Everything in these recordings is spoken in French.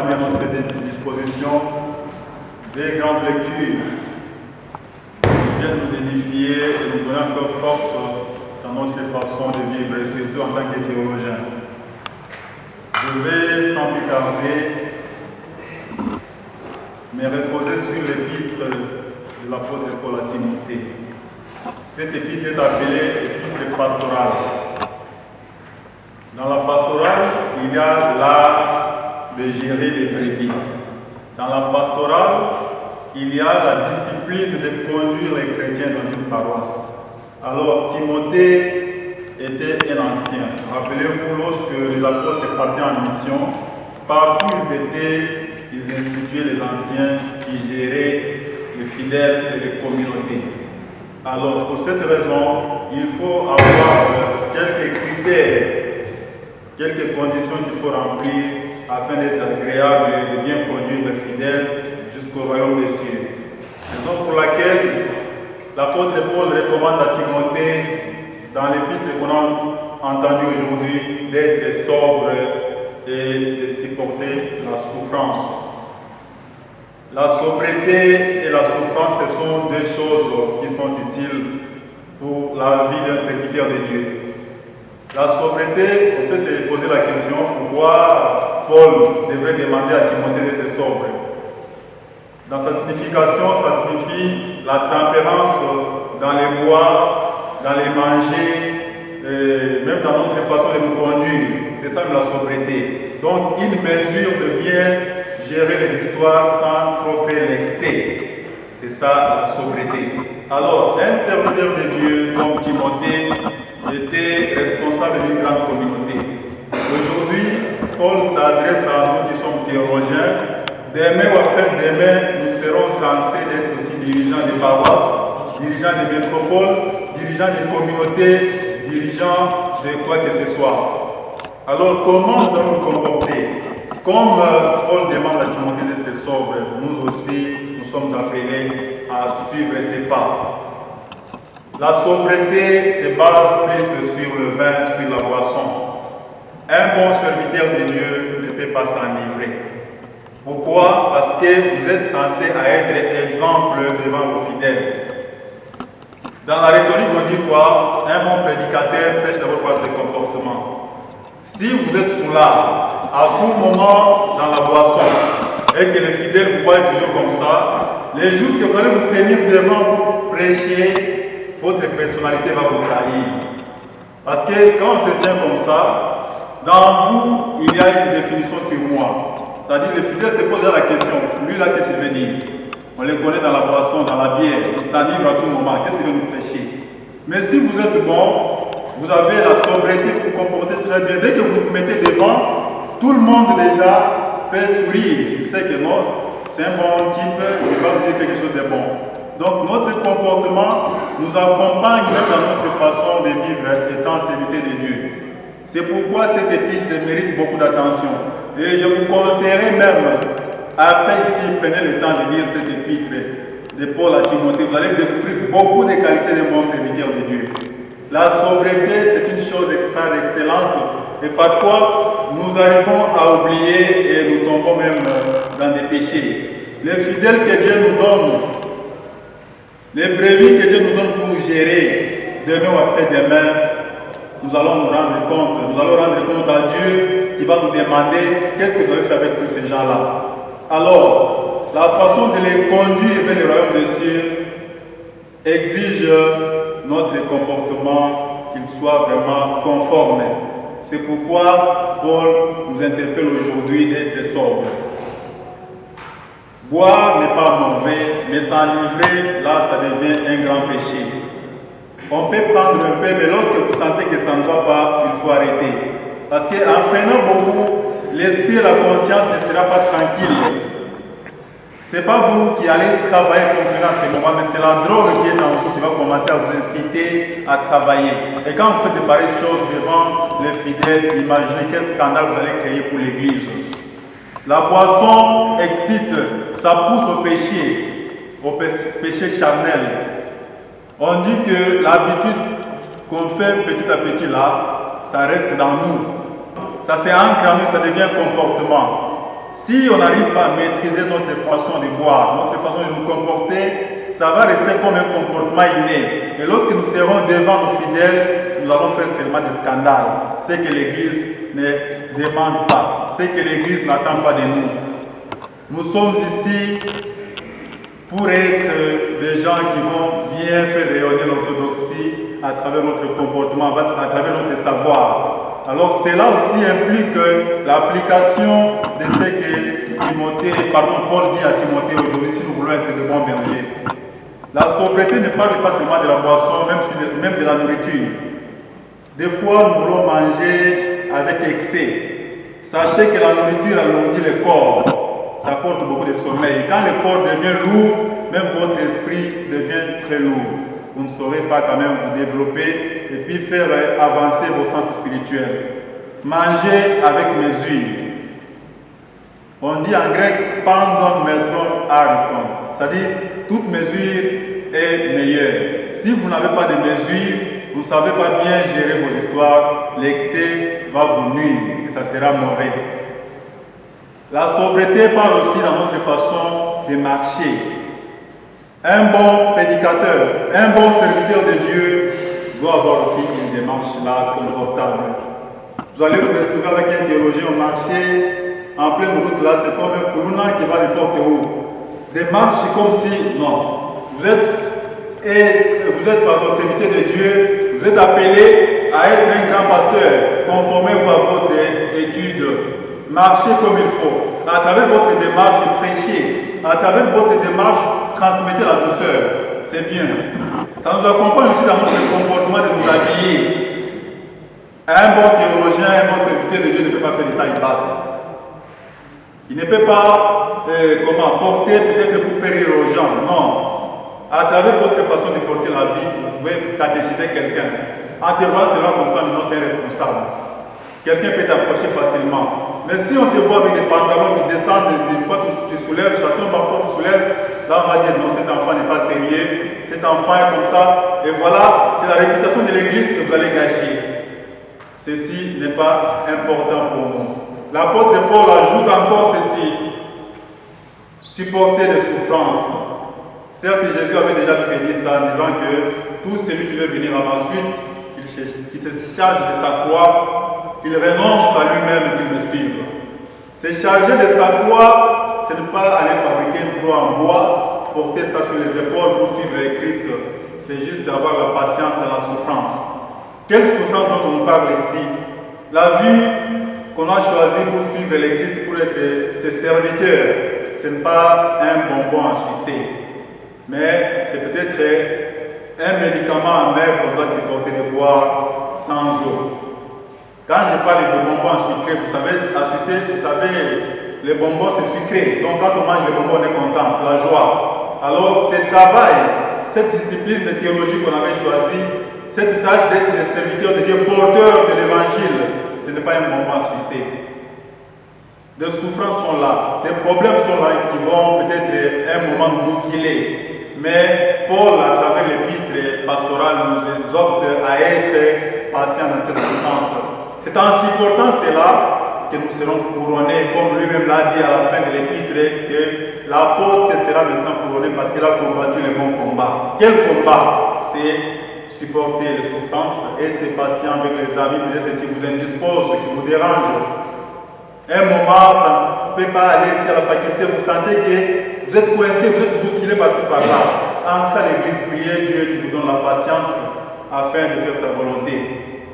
mis à notre disposition des grandes lectures qui viennent nous édifier et nous donner encore force dans notre façon de vivre, et surtout en tant que théologien. Je vais sans plus tarder me reposer sur l'épître de l'apôtre Paul à Timothée. Cette épître est appelée épître pastorale. Dans la pastorale, il y a l'art de gérer les brebis. Dans la pastorale, il y a la discipline de conduire les chrétiens dans une paroisse. Alors, Timothée était un ancien. Rappelez-vous, lorsque les apôtres partaient en mission, partout où ils étaient, ils instituaient les anciens qui géraient les fidèles et les communautés. Alors, pour cette raison, il faut avoir quelques critères, quelques conditions qu'il faut remplir afin d'être agréable et de bien conduire les fidèles jusqu'au royaume des cieux. Raison pour laquelle l'apôtre Paul recommande à Timothée, dans l'épître qu'on a entendu aujourd'hui, d'être sobre et de supporter la souffrance. La sobriété et la souffrance, ce sont deux choses qui sont utiles pour la vie d'un serviteur de Dieu. La sobriété, on peut se poser la question pourquoi Paul devrait demander à Timothée d'être sobre. Dans sa signification, ça signifie la tempérance dans les bois, dans les manger, même dans notre façon de nous conduire. C'est ça la sobriété. Donc, une mesure de bien gérer les histoires sans trop faire l'excès. C'est ça la sobriété. Alors, un serviteur de Dieu comme Timothée était responsable d'une grande communauté. Aujourd'hui, Paul s'adresse à nous qui sommes théologiens. Demain ou après-demain, nous serons censés être aussi dirigeants de paroisses, dirigeants de métropoles, dirigeants de communautés, dirigeants de quoi que ce soit. Alors, comment nous allons nous comporter? Comme Paul demande à Timothée d'être sobre, nous aussi, nous sommes appelés à suivre ses pas. La sobriété se base plus sur le vin, sur la boisson. Un bon serviteur de Dieu ne peut pas s'enivrer. Pourquoi? Parce que vous êtes censé être exemple devant vos fidèles. Dans la rhétorique, on dit quoi? Un bon prédicateur prêche d'abord par ses comportements. Si vous êtes sous l'art, à tout moment dans la boisson, et que les fidèles vous voient toujours comme ça, les jours que vous allez vous tenir devant pour prêcher, votre personnalité va vous trahir. Parce que quand on se tient comme ça, dans vous, il y a une définition sur moi. C'est-à-dire, les fidèles se posent la question, lui là, qu'est-ce qu'il veut dire? On les connaît dans la boisson, dans la bière, ils s'enivrent à tout moment, qu'est-ce qu'il veut nous prêcher? Mais si vous êtes bon, vous avez la sobriété pour vous comporter très bien. Dès que vous vous mettez devant, tout le monde déjà peut sourire. Il sait que non, c'est un bon type, il va vous dire quelque chose de bon. Donc notre comportement nous accompagne même dans notre façon de vivre étant serviteur de Dieu. C'est pourquoi cette épître mérite beaucoup d'attention. Et je vous conseillerais même, après ici, prenez le temps de lire cette épître de Paul à Timothée. Vous allez découvrir beaucoup de qualités d'un bon serviteur de Dieu. La sobriété, c'est une chose très excellente. Et parfois, nous arrivons à oublier et nous tombons même dans des péchés. Les fidèles que Dieu nous donne, les brebis que Dieu nous donne pour gérer, demain ou après-demain, nous allons nous rendre compte. Nous allons rendre compte à Dieu qui va nous demander qu'est-ce que vous avez fait avec tous ces gens-là. Alors, la façon de les conduire vers le royaume des cieux exige notre comportement qu'il soit vraiment conforme. C'est pourquoi Paul nous interpelle aujourd'hui d'être sobre. Boire n'est pas mauvais, mais s'enivrer, là, ça devient un grand péché. On peut prendre un peu, mais lorsque vous sentez que ça ne va pas, il faut arrêter. Parce qu'en prenant beaucoup, l'esprit et la conscience ne sera pas tranquille. Ce n'est pas vous qui allez travailler fonctionner à ce moment, mais c'est la drogue qui est en vous qui va commencer à vous inciter à travailler. Et quand vous faites de pareilles choses devant les fidèles, imaginez quel scandale vous allez créer pour l'Église. La boisson excite, ça pousse au péché charnel. On dit que l'habitude qu'on fait petit à petit là, ça reste dans nous. Ça s'est ancré en nous, ça devient un comportement. Si on n'arrive pas à maîtriser notre façon de boire, notre façon de nous comporter, ça va rester comme un comportement inné. Et lorsque nous serons devant nos fidèles, nous allons faire seulement des scandales. C'est que l'Église ne demande pas, c'est que l'Église n'attend pas de nous. Nous sommes ici pour être des gens qui vont bien faire rayonner l'orthodoxie à travers notre comportement, à travers notre savoir. Alors cela aussi implique l'application de ce que Paul dit à Timothée aujourd'hui si nous voulons être de bons bergers. La sobriété ne parle pas seulement de la boisson, même de la nourriture. Des fois, nous voulons manger avec excès. Sachez que la nourriture alourdit le corps. Ça apporte beaucoup de sommeil. Quand le corps devient lourd, même votre esprit devient très lourd. Vous ne saurez pas quand même vous développer et puis faire avancer vos sens spirituels. Mangez avec mesure. On dit en grec pandon metron ariston. C'est-à-dire toute mesure est meilleure. Si vous n'avez pas de mesure, vous ne savez pas bien gérer vos histoires, l'excès va vous nuire et ça sera mauvais. La sobriété parle aussi dans notre façon de marcher. Un bon prédicateur, un bon serviteur de Dieu doit avoir aussi une démarche là confortable. Vous allez vous retrouver avec un théologien au marché, en pleine route là, c'est comme un Koulouna qui va n'importe où. Démarche comme si, non, vous êtes serviteur de Dieu, vous êtes appelé à être un grand pasteur, conformez-vous à votre étude, marchez comme il faut. À travers votre démarche, prêchez. À travers votre démarche, transmettez la douceur. C'est bien. Ça nous accompagne aussi dans notre comportement de nous habiller. Un bon théologien, un bon serviteur de Dieu ne peut pas faire des tailles basses. Il ne peut pas porter peut-être pour faire rire aux gens. Non. À travers votre façon de porter la vie, vous pouvez catéchiser quelqu'un. En te voyant cela comme ça, non, c'est responsable. Quelqu'un peut t'approcher facilement. Mais si on te voit avec des pantalons qui descendent, des fois tu soulèves, ça tombe encore, tu soulèves, là on va dire non, cet enfant n'est pas sérieux, cet enfant est comme ça. Et voilà, c'est la réputation de l'Église que vous allez gâcher. Ceci n'est pas important pour nous. L'apôtre Paul ajoute encore ceci. Supporter les souffrances. Certes, Jésus avait déjà prédit ça en disant que tout celui qui veut venir à ma suite, qu'il se charge de sa croix, qu'il renonce à lui-même et qu'il me suive. Se charger de sa croix, ce n'est pas aller fabriquer une croix en bois, porter ça sur les épaules pour suivre le Christ. C'est juste avoir la patience dans la souffrance. Quelle souffrance dont on parle ici? La vie qu'on a choisie pour suivre le Christ, pour être ses serviteurs, ce n'est pas un bonbon à sucer, mais c'est peut-être un médicament amer qu'on doit supporter de boire sans eau. Quand je parle de bonbons sucrés, vous savez, à sucer, vous savez, les bonbons c'est sucré. Donc quand on mange les bonbons, on est content, c'est la joie. Alors ce travail, cette discipline de théologie qu'on avait choisie, cette tâche d'être des serviteurs de Dieu, porteurs de l'évangile, ce n'est pas un bonbon à sucer. Des souffrances sont là, des problèmes sont là qui vont peut-être un moment nous bousculer. Mais Paul, à travers l'épître pastorale, nous exhorte à être patients dans cette souffrance. C'est en supportant cela que nous serons couronnés, comme lui-même l'a dit à la fin de l'épître, que l'apôtre sera maintenant couronné parce qu'il a combattu le bon combat. Quel combat? C'est supporter les souffrances, être patient avec les amis peut-être qui vous indisposent, qui vous dérangent. Un moment, ça ne peut pas aller si à la faculté, vous sentez que vous êtes coincé, vous êtes bousculé par-ci par-là. Entrez à l'église, priez Dieu qui vous donne la patience afin de faire sa volonté.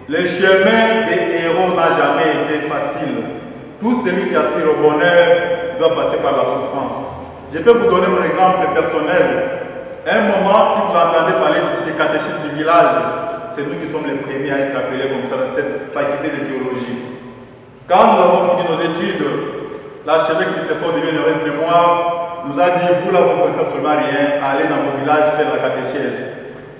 Le chemin des héros n'a jamais été facile. Tout celui qui aspire au bonheur doit passer par la souffrance. Je peux vous donner mon exemple personnel. Un moment, si vous entendez parler d'ici des catéchistes du village, c'est nous qui sommes les premiers à être appelés comme ça dans cette faculté de théologie. Quand nous avons fini nos études, l'archevêque qui s'est fort de bienheureuse mémoire nous a dit, vous là, vous ne connaissez absolument rien, allez dans vos villages faire la catéchèse.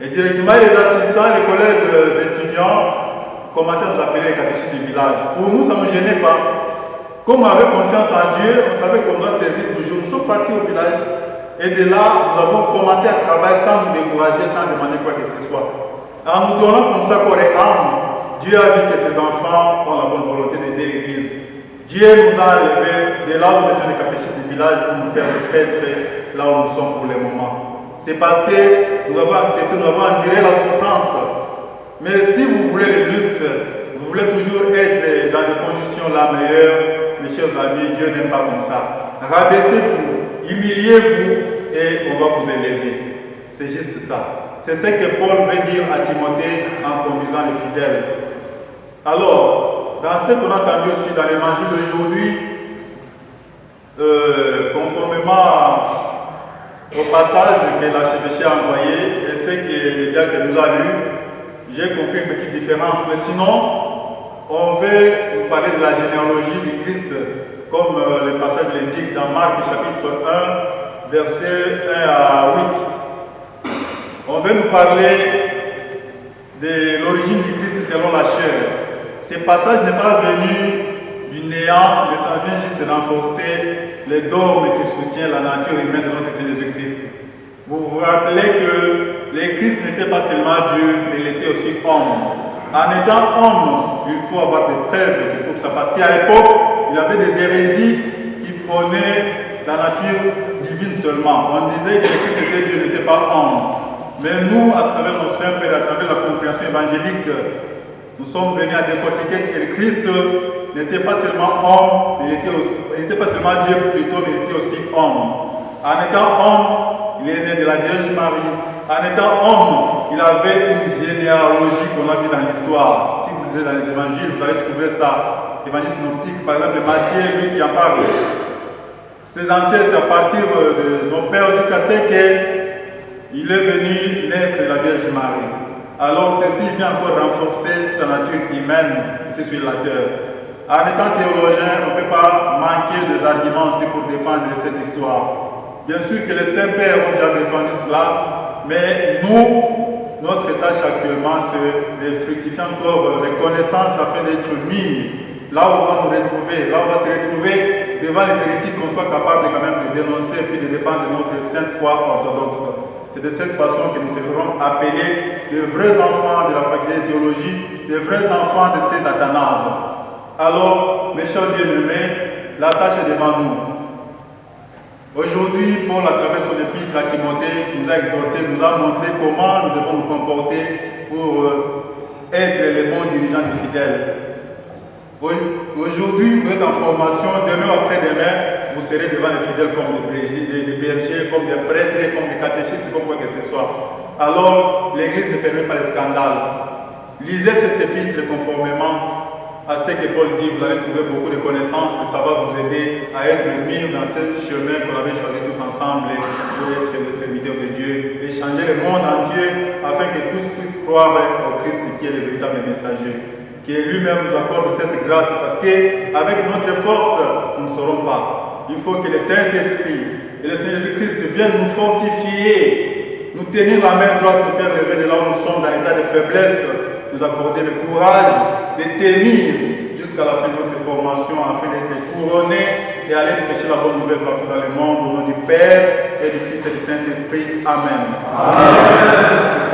Et directement, les assistants, les collègues étudiants commençaient à nous appeler les catéchistes du village. Pour nous, ça ne nous gênait pas. Comme on avait confiance en Dieu, on savait qu'on doit servir toujours. Nous sommes partis au village et de là, nous avons commencé à travailler sans nous décourager, sans demander quoi que ce soit. En nous donnant comme ça corps et âme, Dieu a vu que ses enfants ont la bonne volonté d'aider l'Église. Dieu nous a enlevés de là où vous êtes un catéchistes du village pour nous faire prêtre là où nous sommes pour le moment. C'est parce que nous avons accepté, nous avons enduré la souffrance. Mais si vous voulez le luxe, vous voulez toujours être dans des conditions la meilleure, mes chers amis, Dieu n'aime pas comme ça. Rabaissez-vous, humiliez-vous et on va vous élever. C'est juste ça. C'est ce que Paul veut dire à Timothée en conduisant les fidèles. Alors, dans ce qu'on a entendu aussi dans l'évangile d'aujourd'hui, conformément au passage que l'archevêché a envoyé et ce que le diacre nous a lu, j'ai compris une petite différence. Mais sinon, on veut nous parler de la généalogie du Christ, comme le passage l'indique dans Marc chapitre 1, versets 1 à 8. On veut nous parler de l'origine du Christ selon la chair. Ce passage n'est pas venu du néant, mais ça vient juste renforcer les dogmes qui soutiennent la nature humaine de notre Seigneur Jésus-Christ. Vous vous rappelez que le Christ n'était pas seulement Dieu, mais il était aussi homme. En étant homme, il faut avoir des preuves qui prouvent ça. Parce qu'à l'époque, il y avait des hérésies qui prenaient la nature divine seulement. On disait que le Christ était Dieu, n'était pas homme. Mais nous, à travers nos saints pères, à travers la compréhension évangélique, nous sommes venus à décortiquer que le Christ n'était pas seulement homme, mais il n'était pas seulement Dieu plutôt, mais il était aussi homme. En étant homme, il est né de la Vierge Marie. En étant homme, il avait une généalogie qu'on a vue dans l'histoire. Si vous lisez dans les évangiles, vous allez trouver ça. L'évangile synoptique, par exemple, Matthieu, lui qui en parle. Ses ancêtres, à partir de nos pères, jusqu'à ce qu'il est venu naître de la Vierge Marie. Alors, ceci vient encore renforcer sa nature humaine ici sur la terre. En étant théologien, on ne peut pas manquer des arguments aussi pour défendre cette histoire. Bien sûr que les saints-pères ont déjà défendu cela, mais nous, notre tâche actuellement, c'est de fructifier encore les connaissances afin d'être mis là où on va nous retrouver, là où on va se retrouver devant les hérétiques, qu'on soit capable quand même de dénoncer et puis de défendre notre sainte foi orthodoxe. C'est de cette façon que nous serons appelés de vrais enfants de la faculté de théologie, de vrais enfants de Saint Athanase. Alors, mes chers bien-aimés, la tâche est devant nous. Aujourd'hui, Paul, à travers son épître à Timothée, nous a exhorté, nous a montré comment nous devons nous comporter pour être les bons dirigeants des fidèles. Aujourd'hui, vous êtes en formation, demain ou après-demain, vous serez devant les fidèles comme des bergers, comme des prêtres, comme des catéchistes, comme quoi que ce soit. Alors, l'Église ne permet pas les scandales. Lisez cet épître conformément à ce que Paul dit, vous allez trouver beaucoup de connaissances et ça va vous aider à être mis dans ce chemin qu'on avait choisi tous ensemble pour être le serviteur de Dieu et changer le monde entier afin que tous puissent croire au Christ qui est le véritable messager. Que lui-même nous accorde cette grâce parce qu'avec notre force, nous ne saurons pas. Il faut que le Saint-Esprit et le Seigneur Jésus-Christ viennent nous fortifier, nous tenir la main droite pour faire lever de là où nous sommes dans l'état de faiblesse, nous accorder le courage de tenir jusqu'à la fin de notre formation afin d'être couronnés et aller prêcher la bonne nouvelle partout dans le monde au nom du Père et du Fils et du Saint-Esprit. Amen. Amen.